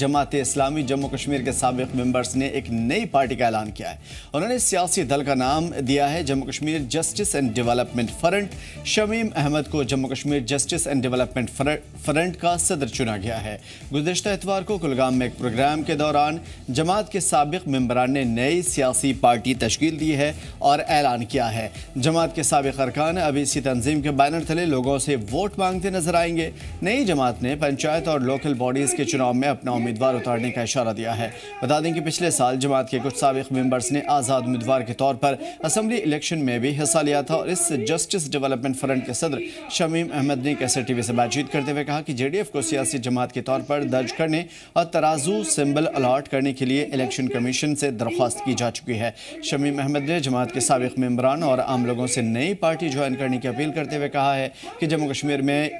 जमात इस्लामी जम्मू कश्मीर के साबिक मेंबर्स ने एक नई पार्टी का ऐलान किया है। उन्होंने सियासी दल का नाम दिया है Jammu Kashmir justice and development front. Shamim Ahmed को Jammu Kashmir justice and development front का सदर चुना गया है। गुज़िश्ता इतवार को कुलगाम में एक प्रोग्राम के दौरान जमात के साबिक मेंबरान ने नई सियासी पार्टी तश्कील दी है और ऐलान किया है। जमात के साबिक अरकान अब इसी तंजीम के बैनर तले लोगों से वोट मांगते नजर आएंगे। नई जमात ने पंचायत और लोकल बॉडीज के चुनाव में अपना उम्मीदवार उतारने का इशारा दिया है। बता दें कि पिछले साल जमात के कुछ साबिक मेंबर्स ने आज़ाद उम्मीदवार के तौर पर असेंबली इलेक्शन में भी हिस्सा लिया था और इस जस्टिस डेवलपमेंट फ्रंट के सदर शमीम अहमद ने कैसर टीवी से बातचीत करते हुए कहा कि जेडीएफ को सियासी जमात के तौर पर दर्ज करने और तराजू सिंबल अलॉट करने के लिए इलेक्शन कमीशन से दरख्वास्त की जा चुकी है। शमीम अहमद ने जमात के साबिक मेंबरान और आम लोगों से नई पार्टी ज्वाइन करने की अपील करते हुए कहा है कि जम्मू कश्मीर में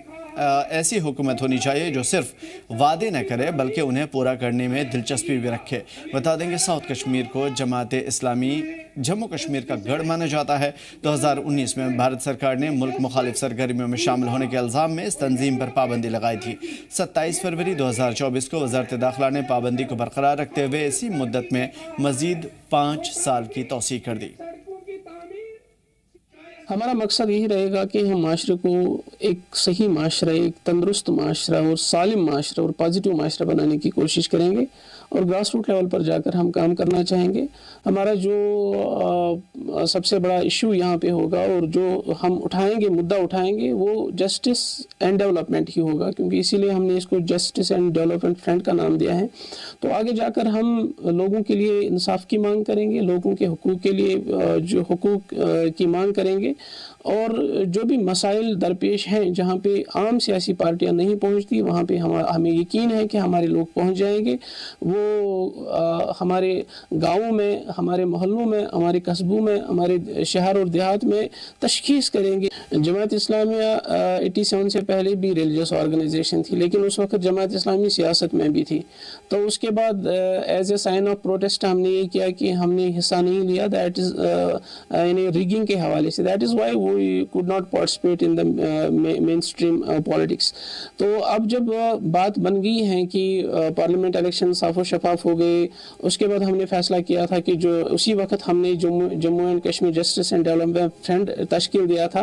ऐसी हुकूमत होनी चाहिए जो सिर्फ वादे न करे बल्कि उन्हें पूरा करने में दिलचस्पी भी रखे। बता देंगे साउथ कश्मीर को जमात इस्लामी जम्मू कश्मीर का गढ़ माना जाता है। 2019 में भारत सरकार ने मुल्क मुखालिफ सरगर्मियों में शामिल होने के इल्ज़ाम में इस तंजीम पर पाबंदी लगाई थी। 27 फरवरी 2024 को वज़ारत दाखिला ने पाबंदी को बरकरार रखते हुए इसी मुद्दत में मज़ीद 5 साल की तौसीह कर दी। हमारा मकसद यही रहेगा कि हम माशरे को एक सही माशरा, एक तंदुरुस्त माशरा और सालिम माशरा और पॉजिटिव माशरा बनाने की कोशिश करेंगे और ग्रास रूट लेवल पर जाकर हम काम करना चाहेंगे। हमारा जो सबसे बड़ा इशू यहाँ पे होगा और जो हम उठाएंगे, मुद्दा उठाएंगे, वो जस्टिस एंड डेवलपमेंट ही होगा, क्योंकि इसीलिए हमने इसको जस्टिस एंड डेवलपमेंट फ्रंट का नाम दिया है। तो आगे जाकर हम लोगों के लिए इंसाफ की मांग करेंगे, लोगों के हुकूक के लिए जो हुकूक की मांग करेंगे और जो भी मसाइल दरपेश हैं जहाँ पे आम सियासी पार्टियाँ नहीं पहुँचती वहाँ पे हमें यकीन है कि हमारे लोग पहुँच जाएंगे। वो हमारे गाँवों में, हमारे मोहल्लों में, हमारे कस्बों में, हमारे शहर और देहात में तशखीस करेंगे। जमात इस्लामिया 87 से पहले भी रिलीजियस ऑर्गेनाइजेशन थी, लेकिन उस वक्त जमात इस्लामी सियासत में भी थी। तो उसके बाद as a sign of protest हमने ये किया कि हमने हिस्सा नहीं लिया, दैट इज़ यानी रिगिंग के हवाले से, that is why we could not participate in the mainstream politics। तो अब जब बात बन गई है कि पार्लियामेंट इलेक्शन साफ और शफाफ हो गए, उसके बाद हमने फैसला किया था कि जो उसी वक्त हमने Jammu and Kashmir justice and development front तश्कील दिया था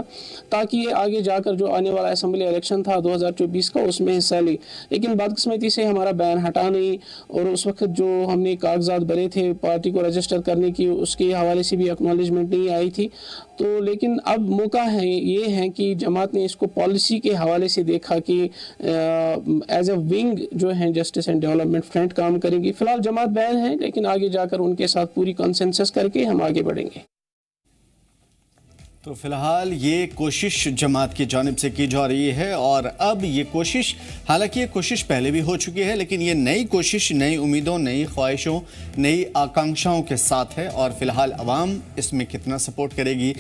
ताकि आगे जाकर जो आने वाला असेंबली इलेक्शन था 2024 का उसमें हिस्सा ले। लेकिन बदकिस्मती से हमारा बैन हटा नहीं और उस वक्त जो हमने कागजात भरे थे पार्टी को रजिस्टर करने की, उसके हवाले से भी एक्नॉलेजमेंट नहीं आई थी। तो लेकिन अब मौका है, ये है कि जमात ने इसको पॉलिसी के हवाले से देखा कि एज ए विंग जो है जस्टिस एंड डेवलपमेंट फ्रंट काम करेंगी। फिलहाल जमात बैन है, लेकिन आगे जाकर उनके साथ पूरी कंसेंसस करके हम आगे बढ़ेंगे। तो फिलहाल ये कोशिश जमात की जानिब से की जा रही है और अब ये कोशिश, हालांकि ये कोशिश पहले भी हो चुकी है, लेकिन ये नई कोशिश नई उम्मीदों, नई ख्वाहिशों, नई आकांक्षाओं के साथ है। और फिलहाल अवाम इसमें कितना सपोर्ट करेगी,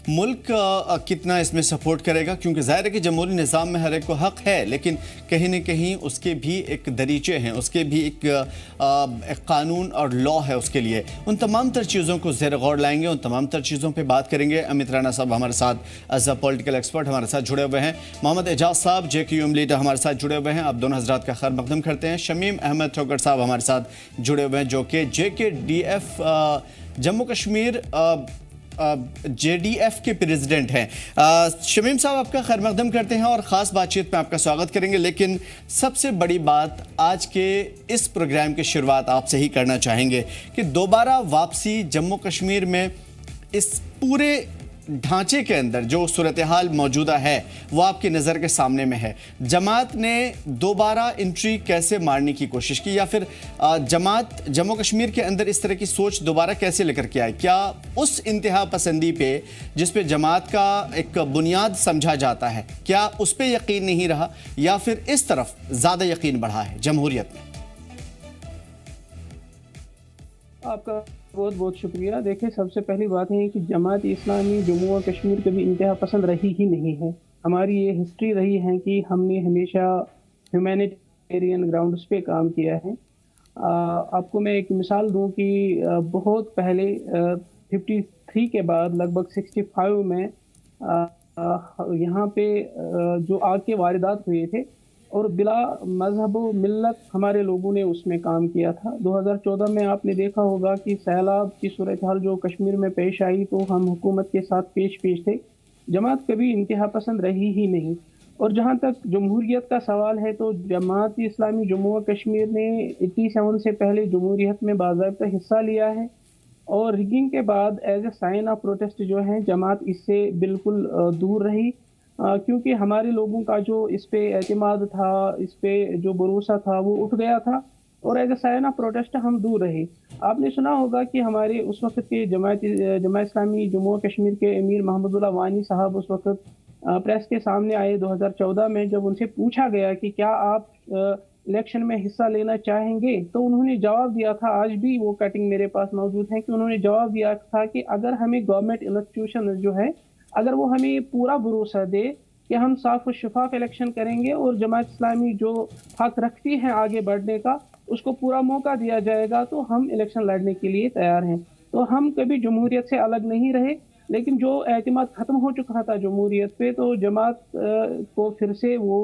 मुल्क कितना इसमें सपोर्ट करेगा, क्योंकि ज़ाहिर है कि जमहूरी निज़ाम में हर एक को हक़ है, लेकिन कहीं न कहीं उसके भी एक दरीचे हैं, उसके भी एक कानून और लॉ है उसके लिए। उन तमाम तर चीज़ों को ज़ेर गौर लाएंगे, उन तमाम तर चीज़ों पर बात करेंगे। अमित राणा साहब हमारे साथ एज अ पॉलिटिकल एक्सपर्ट हमारे साथ जुड़े हुए हैं। मोहम्मद एजाज साहब JKUM लीडर हमारे साथ जुड़े हुए हैं। आप दोनों हजरात का खैर मकदम करते हैं। शमीम अहमद ठोकर साहब हमारे साथ जुड़े हुए हैं जो कि JKDF जम्मू कश्मीर JDF के प्रेसिडेंट हैं। शमीम साहब आपका खैर मकदम करते हैं और ख़ास बातचीत में आपका स्वागत करेंगे। लेकिन सबसे बड़ी बात आज के इस प्रोग्राम की शुरुआत आपसे ही करना चाहेंगे कि दोबारा वापसी जम्मू कश्मीर में इस पूरे ढांचे के अंदर जो सूरत हाल मौजूदा है वो आपकी नज़र के सामने में है। जमात ने दोबारा एंट्री कैसे मारने की कोशिश की, या फिर जमात जम्मू कश्मीर के अंदर इस तरह की सोच दोबारा कैसे लेकर के आए? क्या उस इंतहा पसंदी पे जिस पे जमात का एक बुनियाद समझा जाता है, क्या उस पर यकीन नहीं रहा, या फिर इस तरफ ज़्यादा यकीन बढ़ा है जमहूरियत में? आपका बहुत बहुत शुक्रिया। देखिए, सबसे पहली बात है कि जमात इस्लामी जम्मू और कश्मीर कभी इंतहा पसंद रही ही नहीं है। हमारी ये हिस्ट्री रही है कि हमने हमेशा ह्यूमैनिटेरियन ग्राउंड्स पे काम किया है। आपको मैं एक मिसाल दूं कि बहुत पहले 53 के बाद लगभग 65 में यहाँ पे जो आग के वारदात हुए थे और बिला मजहब व मिल्लत हमारे लोगों ने उसमें काम किया था। 2014 में आपने देखा होगा कि सैलाब की सूरत हाल जो कश्मीर में पेश आई तो हम हुकूमत के साथ पेश थे। जमात कभी इंतहा पसंद रही ही नहीं। और जहाँ तक जमहूरियत का सवाल है तो जमात इस्लामी जम्मू व कश्मीर ने 87 से पहले जमहूरियत में बाकायदा हिस्सा लिया है। और रिगिंग के बाद as a sign of protest जो है जमात इससे बिल्कुल दूर रही, क्योंकि हमारे लोगों का जो इस पे एतमाद था, इस पे जो भरोसा था वो उठ गया था और as a sign of protest हम दूर रहे। आपने सुना होगा कि हमारे उस वक्त के जमात इस्लामी जम्मू कश्मीर के अमीर महमूदुल्लाह वानी साहब उस वक्त प्रेस के सामने आए 2014 में। जब उनसे पूछा गया कि क्या आप इलेक्शन में हिस्सा लेना चाहेंगे तो उन्होंने जवाब दिया था, आज भी वो कटिंग मेरे पास मौजूद है, कि उन्होंने जवाब दिया था कि अगर हमें गवर्नमेंट इंस्टीट्यूशन जो है अगर वो हमें पूरा भरोसा दे कि हम साफ और शफाफ इलेक्शन करेंगे और जमात इस्लामी जो हक रखती है आगे बढ़ने का उसको पूरा मौका दिया जाएगा तो हम इलेक्शन लड़ने के लिए तैयार हैं। तो हम कभी जमहूरियत से अलग नहीं रहे, लेकिन जो एतमाद ख़त्म हो चुका था जमहूरियत पे तो जमात को फिर से वो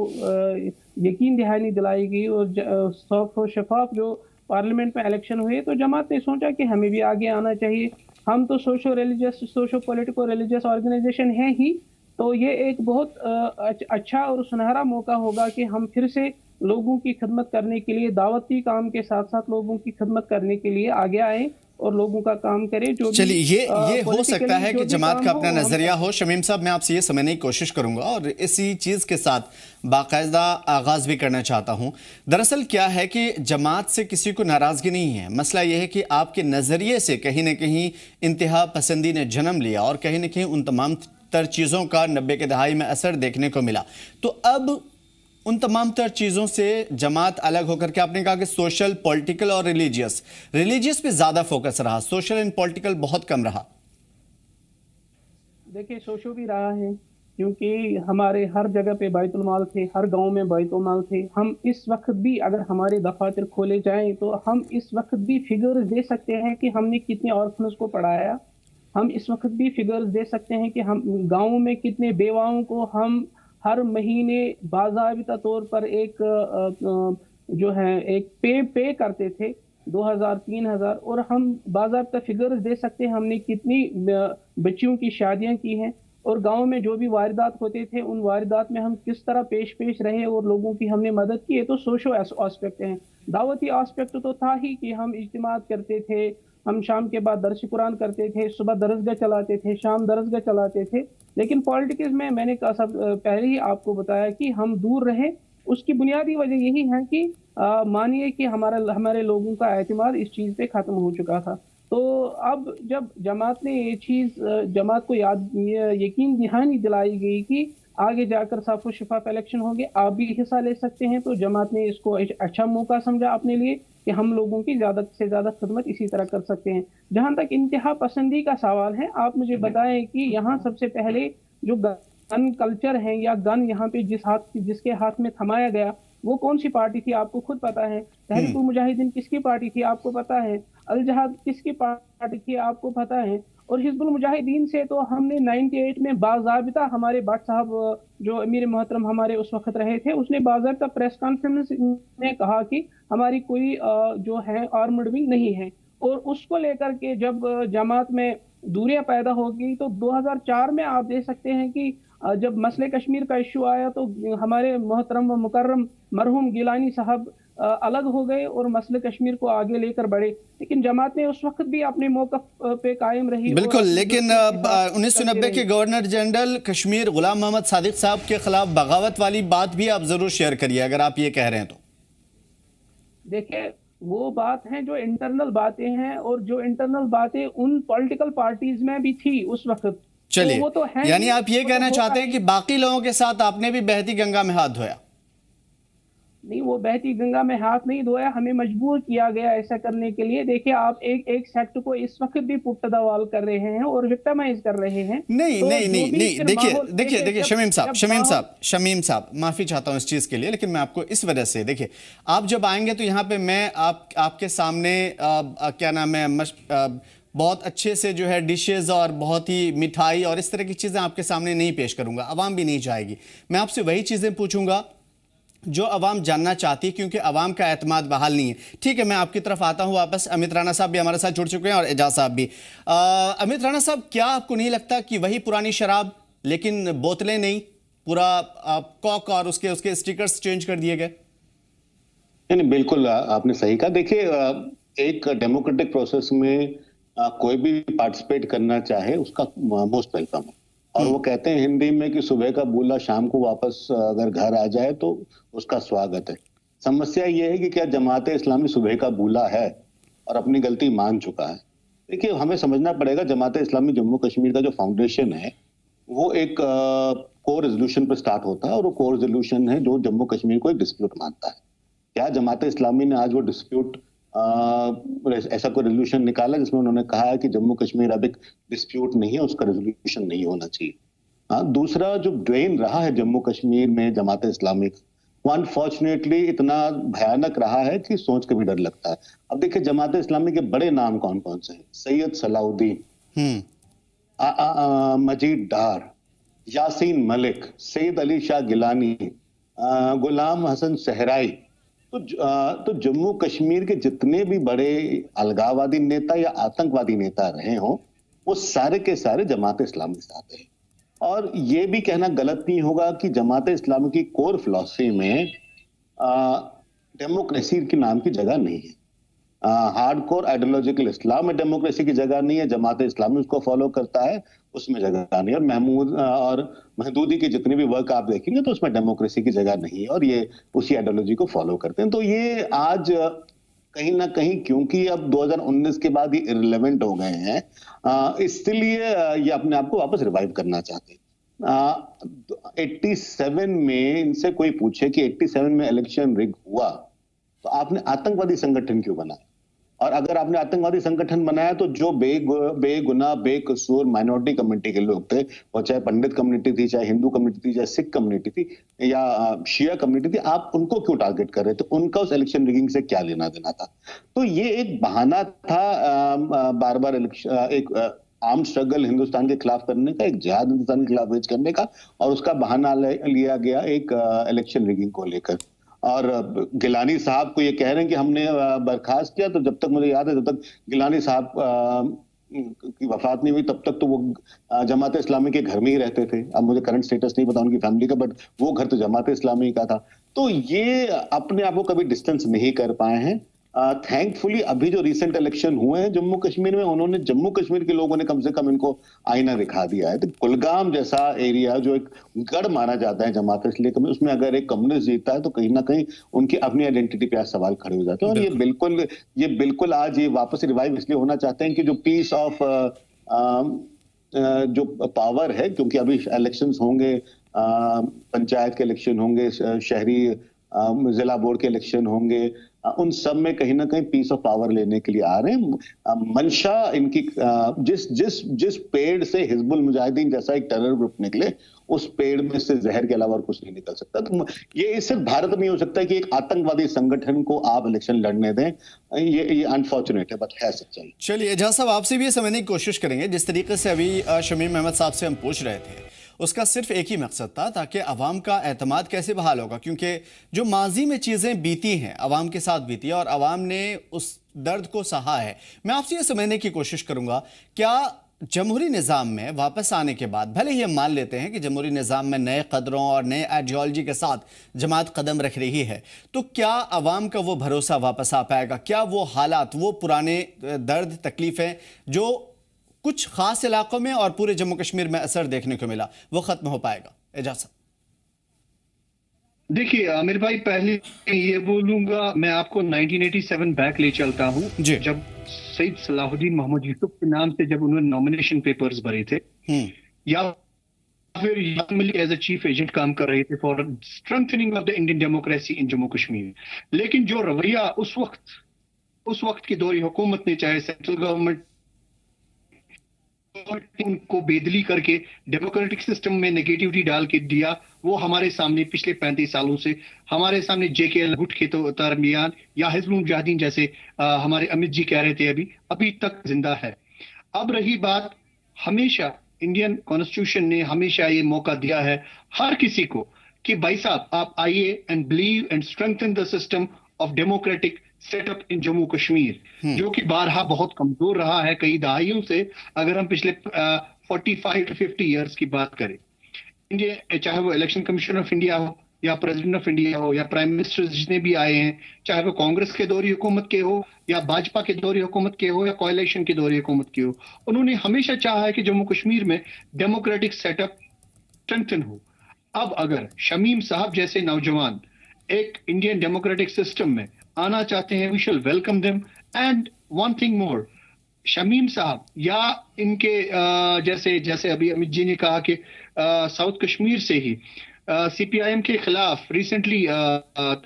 यकीन दहानी दिलाई गई और साफ और शफाफ जो पार्लियामेंट में इलेक्शन हुए तो जमात ने सोचा कि हमें भी आगे आना चाहिए। हम तो सोशो पॉलिटिको रिलीजियस ऑर्गेनाइजेशन है ही, तो ये एक बहुत अच्छा और सुनहरा मौका होगा कि हम फिर से लोगों की खिदमत करने के लिए दावती काम के साथ साथ लोगों की खिदमत करने के लिए आगे आए और लोगों का काम करें। जो चलिए ये हो सकता है कि जमात का अपना नजरिया हो। शमीम साहब, मैं आपसे ये समझने की कोशिश करूंगा और इसी चीज के साथ बाकायदा आगाज भी करना चाहता हूं। दरअसल क्या है कि जमात से किसी को नाराजगी नहीं है, मसला यह है कि आपके नजरिए से कहीं ना कहीं इंतहा पसंदी ने जन्म लिया और कहीं ना कहीं उन तमाम तर चीजों का 90 के दहाई में असर देखने को मिला। तो अब उन तमाम तर चीजों से जमात अलग होकर के, आपने कहा कि सोशल, पॉलिटिकल और रिलीजियस पे ज्यादा फोकस रहा, सोशल एंड पॉलिटिकल बहुत कम रहा। देखिए, सोशो भी रहा है क्योंकि हमारे हर जगह पे बैतुल माल थे, हर गांव में बैतुल माल थे। हम इस वक्त भी अगर हमारे दफातर खोले जाएं तो हम इस वक्त भी फिगर्स दे सकते हैं कि हमने कितने ऑर्फनस को पढ़ाया। हम इस वक्त भी फिगर्स दे सकते हैं कि हम गाँव में कितने बेवाओं को हम हर महीने बाज़ाबिता तौर पर एक जो है एक पे करते थे 2000-3000, और हम बाज़ाबिता फिगर्स दे सकते हैं हमने कितनी बच्चियों की शादियां की हैं और गांव में जो भी वारदात होते थे उन वारदात में हम किस तरह पेश रहे और लोगों की हमने मदद की है। तो सोशो एस्पेक्ट हैं। दावती एस्पेक्ट तो था ही कि हम इज्तिमात करते थे, हम शाम के बाद दर्स कुरान करते थे, सुबह दरसगाह चलाते थे, शाम दरसगाह चलाते थे। लेकिन पॉलिटिक्स में मैंने सब पहले ही आपको बताया कि हम दूर रहे। उसकी बुनियादी वजह यही है कि मानिए कि हमारे लोगों का एतमाद इस चीज़ पे ख़त्म हो चुका था। तो अब जब जमात ने ये चीज़ जमात को यकीन दहानी दिलाई गई कि आगे जाकर साफ और शफाफ इलेक्शन होंगे, आप भी हिस्सा ले सकते हैं, तो जमात ने इसको अच्छा मौका समझा अपने लिए कि हम लोगों की ज़्यादा से ज़्यादा खिदमत इसी तरह कर सकते हैं। जहाँ तक इंतहा पसंदी का सवाल है, आप मुझे बताएं कि यहाँ सबसे पहले जो गन कल्चर है या गन यहाँ पे जिसके हाथ में थमाया गया वो कौन सी पार्टी थी आपको खुद पता है। तहरीक मुजाहिदीन किसकी पार्टी थी आपको पता है। अल जहाद किसकी पार्टी थी आपको पता है। और हिजबुल मुजाहिदीन से तो हमने 98 में बाज़ाबिता हमारे भट्ट साहब जो अमीर मोहतरम हमारे उस वक्त रहे थे, उसने बाज़ाबिता प्रेस कॉन्फ्रेंस में कहा कि हमारी कोई जो है आर्मड विंग नहीं है। और उसको लेकर के जब जमात में दूरियां पैदा हो गई तो 2004 में आप देख सकते हैं कि जब मसले कश्मीर का इशू आया तो हमारे मोहतरम व मुकर्रम मरहूम गिलानी साहब अलग हो गए और मसले कश्मीर को आगे लेकर बढ़े। लेकिन जमात ने उस वक्त भी अपने मौक़िफ़ पे कायम रही। बिल्कुल, लेकिन 1990 के गवर्नर जनरल कश्मीर गुलाम मोहम्मद सादिक साहब के खिलाफ बगावत वाली बात भी आप जरूर शेयर करिए अगर आप ये कह रहे हैं तो। देखिए, वो बात है जो इंटरनल बातें हैं और जो इंटरनल बातें उन पॉलिटिकल पार्टीज में भी थी उस वक्त। चलिए, तो यानी आप ये कहना चाहते हैं कि बाकी लोगों के साथ आपने भी बहती गंगा में हाथ धोया? नहीं, वो बहती गंगा में हाथ नहीं धोया, हमें मजबूर किया गया ऐसा करने के लिए। देखिए, आप एक सेक्ट को इस वक्त भी पुख्तदावाल कर रहे हैं और विक्टिमाइज कर रहे हैं। नहीं, देखिए शमीम साहब माफी चाहता हूं इस चीज के लिए, लेकिन मैं आपको इस वजह से, देखिए आप जब आएंगे तो यहाँ पे मैं आपके सामने क्या नाम है बहुत अच्छे से जो है डिशेस और बहुत ही मिठाई और इस तरह की चीजें आपके सामने नहीं पेश करूंगा, आवाम भी नहीं चाहेगी। मैं आपसे वही चीजें पूछूंगा जो अवाम जानना चाहती है, क्योंकि अवाम का एतमाद बहाल नहीं है। ठीक है, मैं आपकी तरफ आता हूं वापस। अमित राणा साहब भी हमारे साथ जुड़ चुके हैं और एजाज साहब भी। अमित राणा साहब, क्या आपको नहीं लगता कि वही पुरानी शराब, लेकिन बोतलें नहीं, पूरा कॉक और उसके उसके स्टिकर्स चेंज कर दिए गए? नहीं, बिल्कुल आपने सही कहा। देखिए, एक डेमोक्रेटिक प्रोसेस में कोई भी पार्टिसिपेट करना चाहे उसका मोस्ट वेलकम है। और वो कहते हैं हिंदी में कि सुबह का बूला शाम को वापस अगर घर आ जाए तो उसका स्वागत है। समस्या ये है कि क्या जमात इस्लामी सुबह का बूला है और अपनी गलती मान चुका है? देखिए, हमें समझना पड़ेगा, जमात इस्लामी जम्मू कश्मीर का जो फाउंडेशन है वो एक कोर रेजोल्यूशन पर स्टार्ट होता है, और वो कोर रेजोल्यूशन है जो जम्मू कश्मीर को एक डिस्प्यूट मानता है। क्या जमात इस्लामी ने आज वो डिस्प्यूट ऐसा कोई रेजोल्यूशन निकाला जिसमें उन्होंने कहा है कि जम्मू कश्मीर अब एक डिस्प्यूट नहीं है, उसका रेजोल्यूशन नहीं होना चाहिए? हाँ, दूसरा जो ड्रेन रहा है जम्मू कश्मीर में जमात इस्लामी, वो अनफॉर्चुनेटली इतना भयानक रहा है कि सोच के भी डर लगता है। अब देखिए, जमात इस्लामी के बड़े नाम कौन कौन से हैं? सैयद सलाउद्दीन, मजीद डार, यासीन मलिक, सैयद अली शाह गिलानी, गुलाम हसन सहराई। तो जम्मू कश्मीर के जितने भी बड़े अलगाववादी नेता या आतंकवादी नेता रहे हों, वो सारे के सारे जमात इस्लामी से आते हैं। और ये भी कहना गलत नहीं होगा कि जमात इस्लामी की कोर फिलॉसफी में डेमोक्रेसी के नाम की जगह नहीं है। हार्डकोर आइडियोलॉजिकल इस्लाम में डेमोक्रेसी की जगह नहीं है। जमात इस्लामी उसको फॉलो करता है, उसमें जगह नहीं। और महमूद और महदूदी की जितनी भी वर्क आप देखेंगे तो उसमें डेमोक्रेसी की जगह नहीं है, और ये उसी आइडियोलॉजी को फॉलो करते हैं। तो ये आज कहीं ना कहीं, क्योंकि अब 2019 के बाद ये इररिलेवेंट हो गए हैं, इसलिए ये अपने आप को वापस रिवाइव करना चाहते हैं। 87 में इनसे कोई पूछे कि 87 में इलेक्शन रिग हुआ तो आपने आतंकवादी संगठन क्यों बनाया? और अगर आपने आतंकवादी संगठन बनाया तो जो बेगुनाह बेकसूर माइनॉरिटी कम्युनिटी के लोग थे, और चाहे पंडित कम्युनिटी थी, चाहे हिंदू कम्युनिटी थी, चाहे सिख कम्युनिटी थी, या शिया कम्युनिटी थी, आप उनको क्यों टारगेट कर रहे थे? उनका उस इलेक्शन रिगिंग से क्या लेना देना था? तो ये एक बहाना था बार बार एक आर्म स्ट्रगल हिंदुस्तान के खिलाफ करने का, एक जिहाद हिंदुस्तान के खिलाफ वेज करने का, और उसका बहाना लिया गया एक इलेक्शन रिगिंग को लेकर। और गिलानी साहब को ये कह रहे हैं कि हमने बर्खास्त किया, तो जब तक मुझे याद है, जब तक गिलानी साहब की वफात नहीं हुई तब तक तो वो जमात इस्लामी के घर में ही रहते थे। अब मुझे करंट स्टेटस नहीं पता उनकी फैमिली का, बट वो घर तो जमात इस्लामी का था। तो ये अपने आप को कभी डिस्टेंस नहीं कर पाए हैं। थैंकफुली अभी जो रिसेंट इलेक्शन हुए हैं जम्मू कश्मीर में, उन्होंने जम्मू कश्मीर के लोगों ने कम से कम इनको आईना दिखा दिया है। तो कुलगाम जैसा एरिया जो एक गढ़ माना जाता है जमात इस्लामी, उसमें अगर एक कम्युनिस्ट जीतता है तो कहीं ना कहीं उनकी अपनी आइडेंटिटी पे आज सवाल खड़े हो जाते हैं। और ये बिल्कुल आज ये वापस रिवाइव इसलिए होना चाहते हैं कि जो पीस ऑफ जो पावर है, क्योंकि अभी इलेक्शंस होंगे, पंचायत के इलेक्शन होंगे, शहरी जिला बोर्ड के इलेक्शन होंगे, उन सब में कहीं ना कहीं पीस ऑफ पावर लेने के लिए आ रहे हैं। मंशा इनकी, जिस पेड़ से हिजबुल मुजाहिदीन जैसा एक टेरर ग्रुप निकले, उस पेड़ में से जहर के अलावा और कुछ नहीं निकल सकता। तो ये सिर्फ भारत में हो सकता है कि एक आतंकवादी संगठन को आप इलेक्शन लड़ने दें। ये अनफॉर्चुनेट है, बट है सच्चाई। चलिए एजाज साहब, आपसे भी ये समझने की कोशिश करेंगे। जिस तरीके से अभी शमीम अहमद साहब से हम पूछ रहे थे, उसका सिर्फ एक ही मकसद था, ताकि अवाम का एतमाद कैसे बहाल होगा। क्योंकि जो माजी में चीज़ें बीती हैं, अवाम के साथ बीती है, और अवाम ने उस दर्द को सहा है। मैं आपसे ये समझने की कोशिश करूंगा, क्या जमहूरी निज़ाम में वापस आने के बाद, भले ही हम मान लेते हैं कि जमहूरी निज़ाम में नए कदरों और नए आइडियोलॉजी के साथ जमात कदम रख रही है, तो क्या अवाम का वो भरोसा वापस आ पाएगा? क्या वो हालात, वो पुराने दर्द तकलीफ़ें जो कुछ खास इलाकों में और पूरे जम्मू कश्मीर में असर देखने को मिला, वो खत्म हो पाएगा? एजाज। देखिए आमिर भाई, पहले ये बोलूंगा, मैं आपको 1987 बैक ले चलता हूँ, जब सैयद सलाहुद्दीन मोहम्मद यूसुफ के नाम से जब उन्होंने नॉमिनेशन पेपर्स भरे थे, या फिर एज अ चीफ एजेंट काम कर रहे थे for strengthening of the Indian democracy in Jammu Kashmir. लेकिन जो रवैया उस वक्त की दौरी हुकूमत ने, चाहे सेंट्रल गवर्नमेंट, उनको बेदली करके डेमोक्रेटिक सिस्टम में नेगेटिविटी डाल के दिया, वो हमारे सामने पिछले 35 सालों से हमारे सामने जेके गुट के तो दरमियान या हिजबुल मुजाहिदीन जैसे हमारे अमित जी कह रहे थे अभी तक जिंदा है। अब रही बात, हमेशा इंडियन कॉन्स्टिट्यूशन ने हमेशा ये मौका दिया है हर किसी को कि भाई साहब आप आइए and believe and strengthen the system of democratic setup in Jammu Kashmir, जो कि बारहा बहुत कमजोर रहा है कई दहाइयों से, अगर हम पिछले 45 to 50 ईयर्स की बात करें। इंडिया, चाहे वो इलेक्शन कमीशन ऑफ इंडिया हो या प्रेसिडेंट ऑफ इंडिया हो या प्राइम मिनिस्टर जितने भी आए हैं, चाहे वो कांग्रेस के दौरी हुकूमत के हो या भाजपा के दौरी हुकूमत के हो या कोalition के दौरी हुकूमत के हो, उन्होंने हमेशा चाहा है कि जम्मू कश्मीर में डेमोक्रेटिक सेटअप स्ट्रेंथन हो। अब अगर शमीम साहब जैसे नौजवान एक इंडियन डेमोक्रेटिक सिस्टम में आना चाहते हैं, we shall welcome them. And one thing more, Shamim साहब या इनके जैसे जैसे अभी अमित जी ने कहा कि साउथ कश्मीर से ही सीपीआईएम के खिलाफ रिसेंटली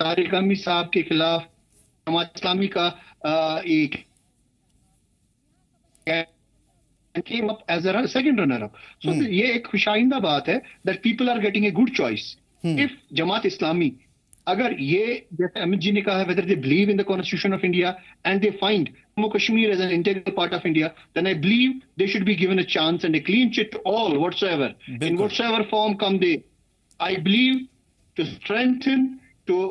तारिक अमीर साहब के खिलाफ जमात इस्लामी का एक came up as a second runner up. So ये एक खुशाइंदा बात है that people are getting a good choice. If Jamaat Islami अगर ये जैसे अमित जी ने कहा है, whether they believe in the Constitution of India and they find Jammu Kashmir as an integral part of India, then I believe they should be given a chance and a clean sheet to all whatsoever. In whatsoever form come they. I believe to strengthen to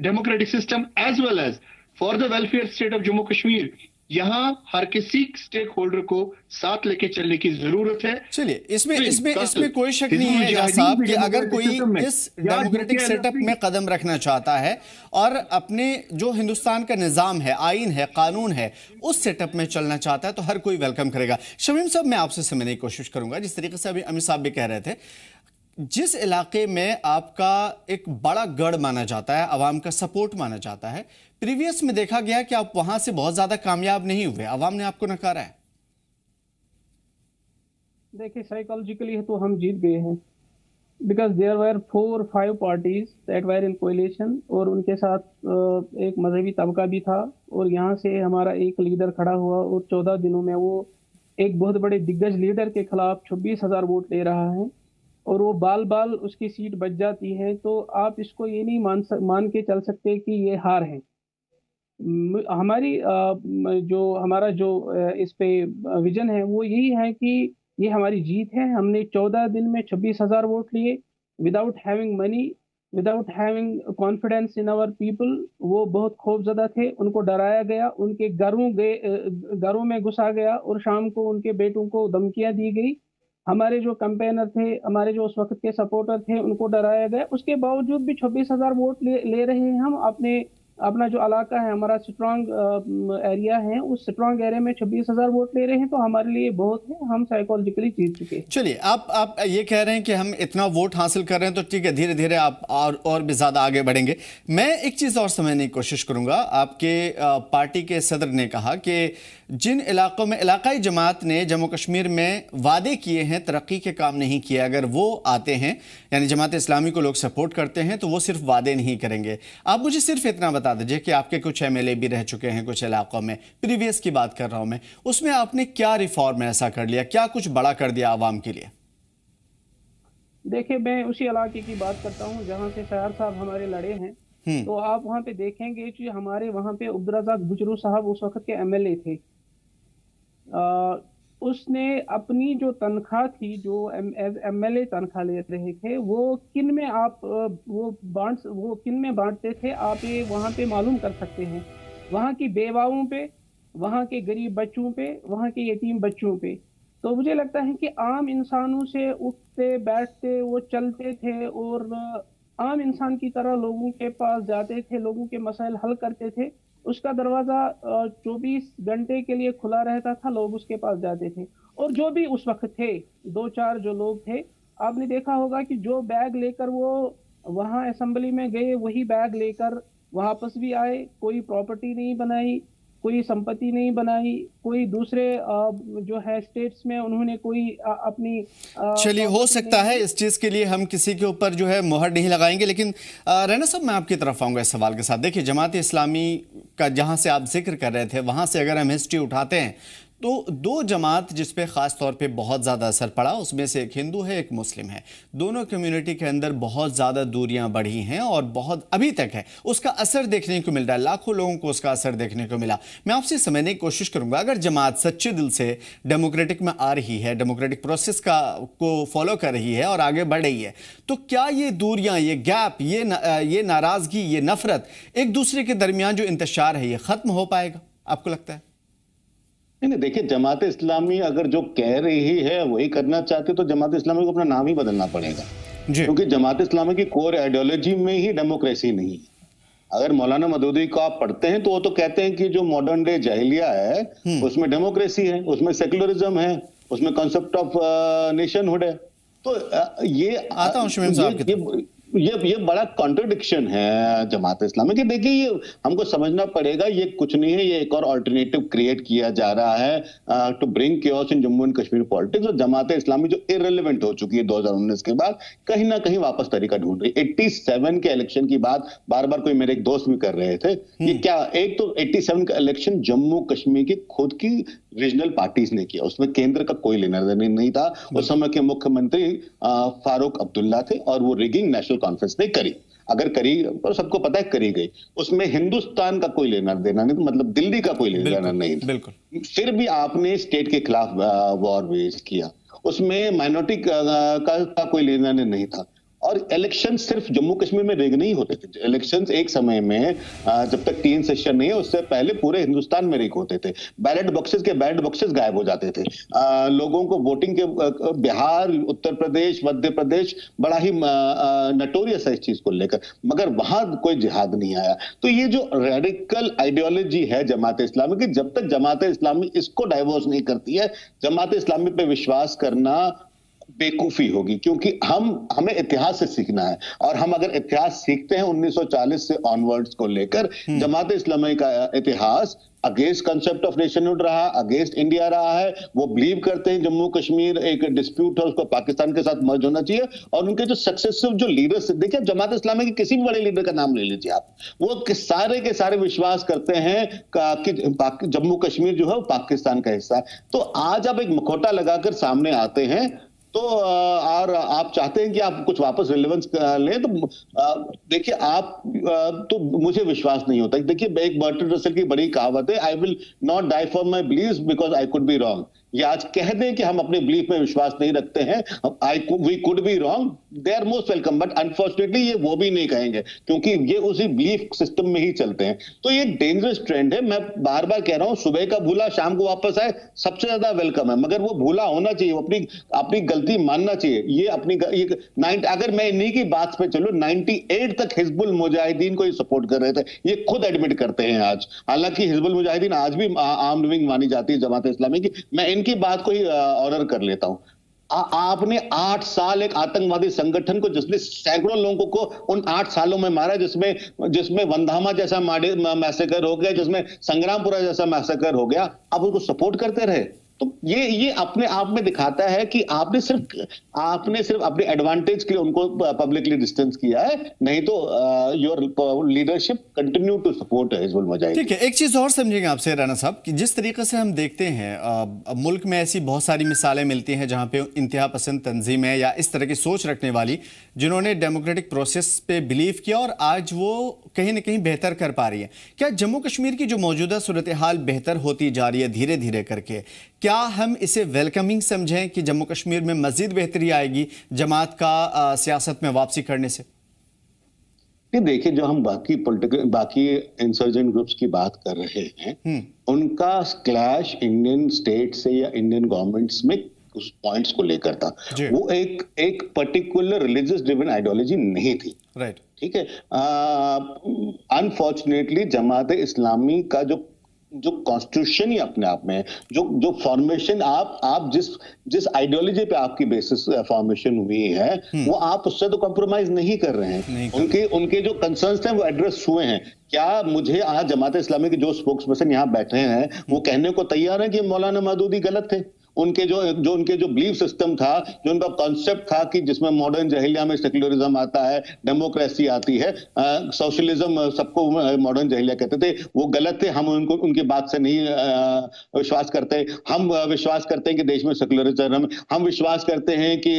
democratic system as well as for the welfare state of Jammu Kashmir. यहाँ हर किसी stake holder को साथ लेके चलने की जरूरत है। चलिए, इसमें कोई शक नहीं है एजाज साहब कि अगर कोई इस डेमोक्रेटिक सेटअप में कदम रखना चाहता है और अपने जो हिंदुस्तान का निजाम है, आइन है, कानून है, उस सेटअप में चलना चाहता है तो हर कोई वेलकम करेगा। शमीम साहब, मैं आपसे समझने की कोशिश करूंगा, जिस तरीके से अभी अमित साहब भी कह रहे थे, जिस इलाके में आपका एक बड़ा गढ़ माना जाता है, अवाम का सपोर्ट माना जाता है, प्रीवियस में देखा गया कि आप वहां से बहुत ज्यादा कामयाब नहीं हुए, अवाम ने आपको नकारा है। देखिए, साइकोलॉजिकली तो हम जीत गए हैं, because there were 4-5 parties that were in coalition, और उनके साथ एक मजहबी तबका भी था, और यहाँ से हमारा एक लीडर खड़ा हुआ और 14 दिनों में वो एक बहुत बड़े दिग्गज लीडर के खिलाफ 26,000 वोट ले रहा है, और वो बाल बाल उसकी सीट बच जाती है। तो आप इसको ये नहीं मान के चल सकते कि ये हार है। हमारी हमारा जो इस पे विजन है वो यही है कि ये हमारी जीत है। हमने 14 दिन में 26,000 वोट लिए, without having money, without having confidence in our people. वो बहुत खौफजदा थे, उनको डराया गया, उनके घरों में घुसा गया, और शाम को उनके बेटों को धमकियां दी गई। हमारे जो कैंपेनर थे, हमारे जो उस वक्त के सपोर्टर थे, उनको डराया गया। उसके बावजूद भी 26,000 वोट ले रहे हैं हम। अपना जो इलाका है, हमारा स्ट्रांग एरिया है, उस स्ट्रांग एरिया में 26,000 वोट ले रहे हैं, तो हमारे लिए बहुत है, हम साइकोलॉजिकली जीत चुके हैं। चलिए, आप ये कह रहे हैं कि हम इतना वोट हासिल कर रहे हैं, तो ठीक है, धीरे धीरे आप और भी ज्यादा आगे बढ़ेंगे। मैं एक चीज और समझने की कोशिश करूंगा। आपके पार्टी के सदर ने कहा कि जिन इलाकों में इलाकाई जमात ने जम्मू कश्मीर में वादे किए हैं, तरक्की के काम नहीं किए, अगर वो आते हैं, यानी जमात इस्लामी को लोग सपोर्ट करते हैं, तो वो सिर्फ वादे नहीं करेंगे। आप मुझे सिर्फ इतना बता दीजिए कि आपके कुछ एमएलए भी रह चुके हैं कुछ इलाकों में, प्रीवियस की बात कर रहा हूं मैं, उसमें आपने क्या रिफॉर्म ऐसा कर लिया, क्या कुछ बड़ा कर दिया आवाम के लिए? देखिए, मैं उसी इलाके की बात करता हूं जहां से सयार साहब हमारे लड़े हैं। तो आप वहां पे देखेंगे कि हमारे वहां पे अब्दुर्रज़ाक बुचरू साहब उस वक्त के एमएलए थे। उसने अपनी जो तनख्वाह थी, जो एमएलए तनख्वाह ले रहे थे, वो किन में बांटते थे, आप ये वहाँ पे मालूम कर सकते हैं। वहाँ की बेवाओं पे, वहाँ के गरीब बच्चों पे, वहाँ के यतीम बच्चों पे। तो मुझे लगता है कि आम इंसानों से उठते बैठते वो चलते थे, और आम इंसान की तरह लोगों के पास जाते थे, लोगों के मसाइल हल करते थे। उसका दरवाजा 24 घंटे के लिए खुला रहता था, लोग उसके पास जाते थे। और जो भी उस वक्त थे, 2-4 जो लोग थे, आपने देखा होगा कि जो बैग लेकर वो वहाँ असेंबली में गए, वही बैग लेकर वापस भी आए। कोई प्रॉपर्टी नहीं बनाई, कोई संपत्ति नहीं बनाई, कोई दूसरे जो है स्टेट्स में उन्होंने कोई अपनी चलिए, हो सकता है इस चीज के लिए हम किसी के ऊपर जो है मोहर नहीं लगाएंगे, लेकिन रैना साहब, मैं आपकी तरफ आऊंगा इस सवाल के साथ। देखिए, जमात इस्लामी का जहां से आप जिक्र कर रहे थे, वहां से अगर हम हिस्ट्री उठाते हैं, तो दो जमात जिस पे ख़ास तौर पे बहुत ज़्यादा असर पड़ा, उसमें से एक हिंदू है, एक मुस्लिम है। दोनों कम्युनिटी के अंदर बहुत ज़्यादा दूरियां बढ़ी हैं और बहुत अभी तक है उसका असर देखने को मिल रहा है। लाखों लोगों को उसका असर देखने को मिला। मैं आपसे समझने की कोशिश करूंगा, अगर जमात सच्चे दिल से डेमोक्रेटिक में आ रही है, डेमोक्रेटिक प्रोसेस को फॉलो कर रही है और आगे बढ़ रही है, तो क्या ये दूरियां, ये गैप, ये नाराज़गी, ये नफरत एक दूसरे के दरमियान जो इंतशार है, ये ख़त्म हो पाएगा, आपको लगता है? नहीं, देखिए, जमात इस्लामी अगर जो कह रही है वही करना चाहती तो जमात इस्लामी को अपना नाम ही बदलना पड़ेगा, क्योंकि जमात इस्लामी की कोर आइडियोलॉजी में ही डेमोक्रेसी नहीं है। अगर मौलाना मदूदी को आप पढ़ते हैं तो वो तो कहते हैं कि जो मॉडर्न डे जाहिलिया है उसमें डेमोक्रेसी है, उसमें सेक्युलरिज्म है, उसमें कॉन्सेप्ट ऑफ नेशनहुड है। तो ये आता हूं शमीम साहब की ये बड़ा कॉन्ट्रडिक्शन है जमात इस्लामी की। देखिए, ये हमको समझना पड़ेगा, ये कुछ नहीं है, ये एक और अल्टरनेटिव क्रिएट किया जा रहा है to bring chaos in Jammu and Kashmir politics. और जमात इस्लामी जो इररिलेवेंट हो चुकी है 2019 के बाद, कहीं ना कहीं वापस तरीका ढूंढ रही है। 87 के इलेक्शन की बात बार बार कोई मेरे एक दोस्त भी कर रहे थे। ये क्या, एक तो 87 का इलेक्शन जम्मू कश्मीर की खुद की रीजनल पार्टीज ने किया, उसमें केंद्र का कोई लेना देना नहीं था। उस समय के मुख्यमंत्री फारूक अब्दुल्ला थे और वो रिगिंग नेशनल कॉन्फ्रेंस ने करी, अगर करी और सबको पता है करी गई। उसमें हिंदुस्तान का कोई लेना देना नहीं, तो मतलब दिल्ली का कोई लेना देना नहीं था। बिल्कुल। फिर भी आपने स्टेट के खिलाफ वॉर वेज किया, उसमें माइनॉरिटी का कोई लेना देना नहीं था। और इलेक्शन सिर्फ जम्मू कश्मीर में रिग नहीं होते थे। इलेक्शंस एक समय में जब तक 3 सेशन नहीं है उससे पहले पूरे हिंदुस्तान में रिग होते थे। बैलेट बॉक्सेस गायब हो जाते थे। लोगों को वोटिंग के बिहार, उत्तर प्रदेश, मध्य प्रदेश बड़ा ही नटोरियस है इस चीज को लेकर, मगर वहां कोई जिहाद नहीं आया। तो ये जो रेडिकल आइडियोलॉजी है जमात इस्लामी की, जब तक जमात इस्लामी इसको डाइवोर्स नहीं करती है, जमात इस्लामी पे विश्वास करना बेवकूफी होगी। क्योंकि हमें इतिहास से सीखना है, और हम अगर इतिहास सीखते हैं 1940 से ऑनवर्ड्स को लेकर, जमात इस्लामी का इतिहास अगेंस्ट कंसेप्ट ऑफ नेशनहुड रहा, अगेंस्ट इंडिया रहा है। वो बिलीव करते हैं जम्मू कश्मीर एक डिस्प्यूट है, उसको पाकिस्तान के साथ मर्ज होना चाहिए। और उनके जो सक्सेसिव जो लीडर्स, देखिए जमात इस्लामी के किसी भी बड़े लीडर का नाम ले लीजिए आप, वो के सारे विश्वास करते हैं कि जम्मू कश्मीर जो है वो पाकिस्तान का हिस्सा है। तो आज आप एक मुखौटा लगाकर सामने आते हैं तो और आप चाहते हैं कि आप कुछ वापस रिलेवेंस लें, तो देखिए आप तो मुझे विश्वास नहीं होता। देखिए, एक बर्ट्रैंड रसल की बड़ी कहावत है, I will not die for my beliefs because I could be wrong. ये आज कह दें कि हम अपने बिलीफ में विश्वास नहीं रखते हैं, we could be wrong, they are most welcome, but unfortunately ये वो भी नहीं कहेंगे, क्योंकि ये उसी बिलीफ सिस्टम में ही चलते हैं। तो ये डेंजरस ट्रेंड है। मैं बार बार कह रहा हूं, सुबह का भूला शाम को वापस आए, सबसे ज्यादा वेलकम है, मगर वो भूला होना चाहिए, वो अपनी गलती मानना चाहिए। अगर मैं इन्हीं की बात पे चलूं, 98 तक हिजबुल मुजाहिदीन को ही सपोर्ट कर रहे थे, ये खुद एडमिट करते हैं आज। हालांकि हिजबुल मुजाहिदीन आज भी आर्म्ड विंग मानी जाती है जमात इस्लामी की, मैं इनकी बात को ही ऑनर कर लेता हूं। आपने 8 साल एक आतंकवादी संगठन को, जिसने सैकड़ों लोगों को उन 8 सालों में मारा, जिसमें वंधामा जैसा मैसेकर हो गया, जिसमें संग्रामपुरा जैसा मैसेकर हो गया, आप उसको सपोर्ट करते रहे। तो ये अपने आप में दिखाता है कि आपने सिर्फ अपने एडवांटेज के लिए उनको पब्लिकली डिस्टेंस किया है, नहीं तो your leadership continue to support Hizbul Mujahideen. ठीक है, एक चीज और समझेंगे आपसे राणा साहब कि जिस तरीके से हम देखते हैं मुल्क में ऐसी बहुत सारी मिसालें मिलती हैं जहां पे इंतहा पसंद तंजीमें या इस तरह की सोच रखने वाली, जिन्होंने डेमोक्रेटिक प्रोसेस पे बिलीव किया और आज वो कहीं ना कहीं बेहतर कर पा रही है। क्या जम्मू कश्मीर की जो मौजूदा सूरत हाल बेहतर होती जा रही है धीरे धीरे करके, क्या हम इसे वेलकमिंग समझें कि जम्मू कश्मीर में मजीद बेहतरी आएगी जमात का सियासत में वापसी करने से? देखिए, जो हम बाकी इंसर्जेंट ग्रुप्स की बात कर रहे हैं, उनका क्लैश इंडियन स्टेट से या इंडियन गवर्नमेंट्स में उस पॉइंट्स को लेकर था। वो एक पर्टिकुलर रिलीजियस ड्रिवन आइडियोलॉजी नहीं थी। राइट, ठीक है। अनफॉर्चुनेटली जमात इस्लामी का जो कॉन्स्टिट्यूशन ही अपने आप में, जो फॉर्मेशन आप जिस आइडियोलॉजी पे आपकी बेसिस फॉर्मेशन हुई है, वो आप उससे तो कॉम्प्रोमाइज नहीं कर रहे हैं। उनके जो कंसर्न्स थे वो एड्रेस हुए हैं। क्या मुझे आज जमात इस्लामी के जो स्पोक्स पर्सन यहाँ बैठे हैं वो कहने को तैयार है कि मौलाना मदूदी गलत थे? उनके जो बिलीफ सिस्टम था, जो उनका कॉन्सेप्ट था कि जिसमें मॉडर्न जहिलिया में सेक्युलरिज्म आता है, डेमोक्रेसी आती है, सोशलिज्म सबको मॉडर्न जहिलिया कहते थे, वो गलत थे। हम उनकी बात से नहीं विश्वास करते। हम विश्वास करते हैं कि देश में सेक्युलरिज्म, हम विश्वास करते हैं कि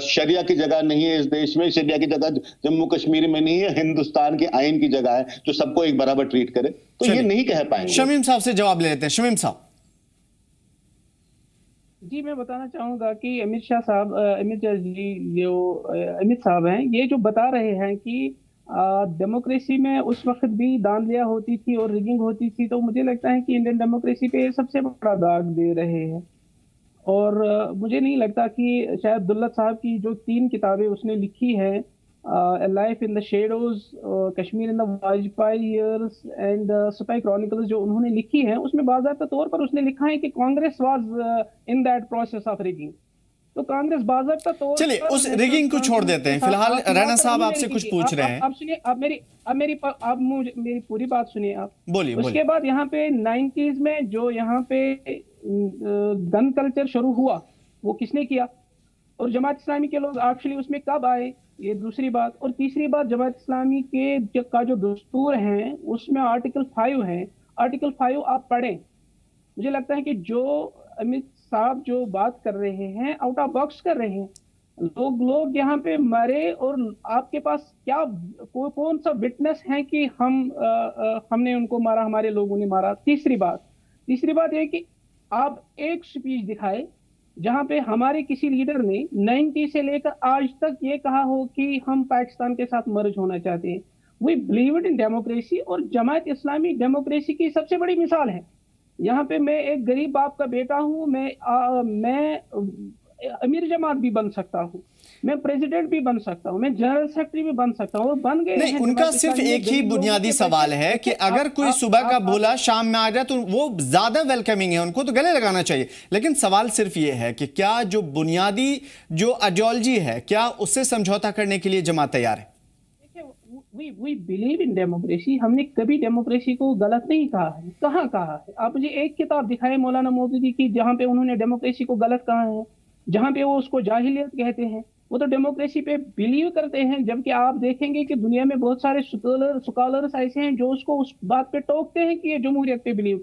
शरिया की जगह नहीं है इस देश में, शरिया की जगह जम्मू कश्मीर में नहीं है, हिंदुस्तान के आईन की जगह है जो सबको एक बराबर ट्रीट करे। तो ये नहीं कह पाएंगे। शमीम साहब से जवाब ले लेते हैं। शमीम साहब जी, मैं बताना चाहूंगा कि अमित साहब हैं, ये जो बता रहे हैं कि डेमोक्रेसी में उस वक्त भी दांधिया होती थी और रिगिंग होती थी, तो मुझे लगता है कि इंडियन डेमोक्रेसी पे सबसे बड़ा दाग दे रहे हैं। और मुझे नहीं लगता कि शायद दुल्लत साहब की जो 3 किताबें उसने लिखी है, life in the shadows, Kashmir in the Vajpayee years and spy chronicles, जो उन्होंने लिखी है, उसमें बाकायदा तौर पर उसने लिखा है कि Congress was in that process of rigging. तो कांग्रेस बाकायदा तौर, चलिए उस रिगिंग को छोड़ देते हैं फिलहाल। राणा साहब आपसे कुछ पूछ रहे हैं। आप सुनिए, आप मेरी पूरी बात सुनिए आप। बोलिए। उसके बाद यहाँ पे 90s में जो यहाँ पे गन कल्चर शुरू हुआ, वो किसने किया? और जमात इस्लामी के लोग एक्चुअली उसमें कब आए, ये दूसरी बात। और तीसरी बात, जमात इस्लामी के का जो दस्तूर है उसमें आर्टिकल 5 है। आर्टिकल 5 आप पढ़ें। मुझे लगता है कि जो अमित साहब जो बात कर रहे हैं आउट ऑफ बॉक्स कर रहे हैं। लोग यहाँ पे मरे और आपके पास क्या कौन सा विटनेस है कि हमने उनको मारा, हमारे लोगों ने मारा? तीसरी बात यह कि आप एक स्पीच दिखाए जहां पे हमारे किसी लीडर ने 90 से लेकर आज तक ये कहा हो कि हम पाकिस्तान के साथ मर्ज होना चाहते हैं। वी बिलीव इन डेमोक्रेसी, और जमात इस्लामी डेमोक्रेसी की सबसे बड़ी मिसाल है। यहाँ पे मैं एक गरीब बाप का बेटा हूँ, मैं अमीर जमात भी बन सकता हूँ, मैं प्रेसिडेंट भी बन सकता हूँ, मैं जनरल सेक्रेटरी भी बन सकता हूँ, बन गए। नहीं, उनका सिर्फ एक ही बुनियादी सवाल है कि अगर कोई सुबह का बोला शाम में आ जाए तो वो ज्यादा वेलकमिंग है, उनको तो गले लगाना चाहिए। लेकिन सवाल सिर्फ ये है कि क्या जो बुनियादी जो आइडियोलॉजी है, क्या उससे समझौता करने के लिए जमात तैयार है? We believe in democracy. हमने कभी डेमोक्रेसी को गलत नहीं कहा है। कहाँ कहा है? आप मुझे एक किताब दिखाएं मौलाना मौदूदी की जहाँ पे उन्होंने डेमोक्रेसी को गलत कहा है, जहाँ पे वो उसको जाहिलियत कहते हैं। वो तो डेमोक्रेसी पे बिलीव करते हैं, जबकि आप देखेंगे कि दुनिया में बहुत सारे स्कॉलर्स ऐसे हैं जो उसको उस बात पे टोकते हैं कि ये जमहूरियत पे बिलीव